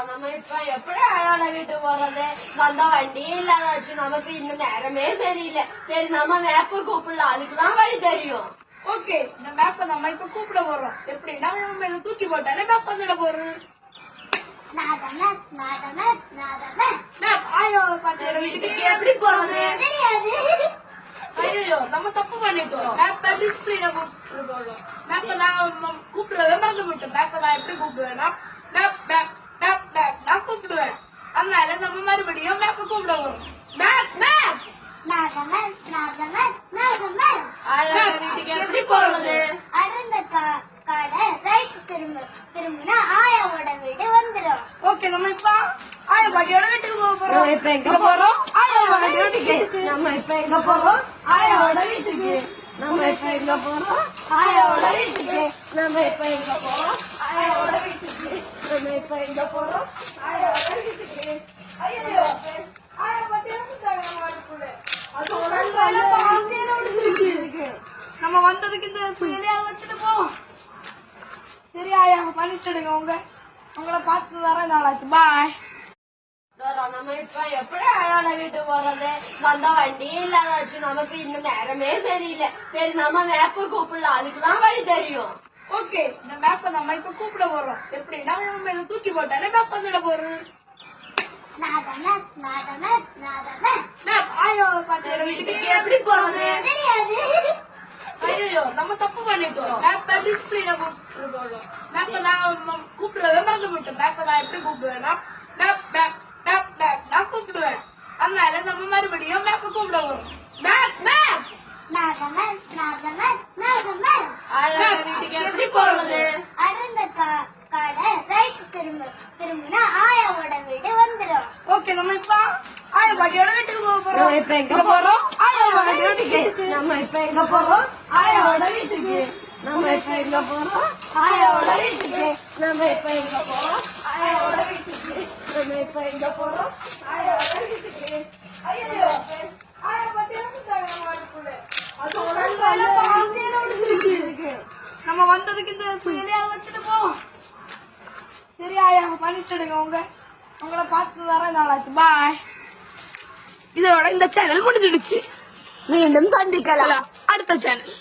நம்ம இப்ப எப்படி அழகான வீட்டு போறது? வந்த வண்டியே இல்லாதாச்சு, நமக்கு இன்னும் நேரமே சரியில்லை. சரி, நம்ம மேப்ப கூப்பிடலாம், அதுக்குதான் வழி தெரியும். ஓகே, இந்த மேப்ப நம்ம இப்ப கூப்பிட போறோம். எப்படின்னா நம்ம இதை தூக்கி போட்டாலே மேப் வந்துட போறோம். வீட்டுக்கு எப்படி போறது? ஐயோ, நம்ம தப்பு பண்ணிட்டோம். மேப்ப டிஸ்பிளேல போடுறோம். மேப்ப நான் கூப்பிடுறத மறந்து விட்டோம். மேப்ப நான் எப்படி கூப்பிடுவேன்னா மேப் மேப் மேப் மேப் நான் கூப்பிடுவேன். அதனால நம்ம மறுபடியும் மேப்ப கூப்பிட வரும். மேப் மேப் வீட்டுக்கு எப்படி போறது? திரும்பினா ஆயாவோட வீடு வந்துடும். ஓகே, நம்ம இப்ப ஆயா பாட்டியோட வீட்டுக்கு போக போறோம். இப்ப எங்க போறோம்? ஆயாவோட வீட்டுக்கு. நம்ம இப்ப எங்க போறோம்? ஆயாவோட வீட்டுக்கு. நம்ம இப்ப எங்க போறோம்? ஆயாவோட வீட்டுக்கு. நம்ம இப்ப எங்க போறோம்? ஆயாவோட வீட்டுக்கு. நம்ம இப்ப எங்க போறோம்? ஆயாவோட வீட்டுக்கு. ஐயோ, ஆயா பாட்டி இறந்துட்டாங்க நம்ம வீட்டுக்குள்ள. அது இருக்கு. நம்ம வந்ததுக்கு இந்த புயலையா வச்சுட்டு போவோம். சரி ஆயா, பண்ணிச்சுடுங்க. உங்களை பார்த்து வர நாளாச்சு. பாய். நம்ம இப்ப எப்படி அழகான வீட்டு போறது? வந்த வண்டியே இல்லாதாச்சு, நமக்கு இன்னும் நேரமே சரியில்லை. சரி, நம்ம மேப்ப கூப்பிடலாம், அதுக்குதான் வழி தெரியும். ஓகே, இந்த மேப்ப நம்ம இப்ப கூப்பிட போறோம். எப்படின்னா நம்ம இதை தூக்கி போட்டாலே மேப் வந்துட போறோம். மேப் ஆயா பாட்டியோட வீட்டுக்கு எப்படி போறது? ஐயோ, நம்ம தப்பு பண்ணிட்டோம். மேப்ப டிஸ்பிளேல போடுறோம். மேப்ப நான் கூப்பிடுறத மறந்து விட்டோம். மேப்ப நான் எப்படி கூப்பிடுவேன்னா மேப் மேப் மேப் மேப் நான் கூப்பிடுவேன். அதனால நம்ம மறுபடியும் மேப்ப கூப்பிட வரும். மேப் மேப் வீட்டுக்கு எப்படி போறது? திரும்பினா ஆயாவோட வீடு வந்துடும். ஓகே, நம்ம இப்ப ஆயா பாட்டியோட வீட்டுக்கு போக போறோம். இப்ப எங்க போறோம்? ஆயாவோட வீட்டுக்கு. நம்ம இப்ப எங்க போறோம்? ஆயாவோட வீட்டுக்கு. நம்ம இப்ப எங்க போறோம்? ஆயாவோட வீட்டுக்கு. நம்ம இப்ப எங்க போறோம்? ஆயாவோட வீட்டுக்கு. நம்ம இப்ப எங்க போறோம்? ஆயாவோட வீட்டுக்கு. ஐயோ, ஆயா பாட்டி இறந்துட்டாங்க நம்ம வீட்டுக்குள்ள. இருக்கு. நம்ம வந்ததுக்கு இந்த புயலையா வச்சுட்டு போவோம். சரி ஆயா, பண்ணிச்சுடுங்க. உங்களை பார்த்து வர நாளாச்சு. பாய். இதோட இந்த சேனல் முடிஞ்சிடுச்சு. மீண்டும் சந்திக்கலாம். அடுத்த சேனல்.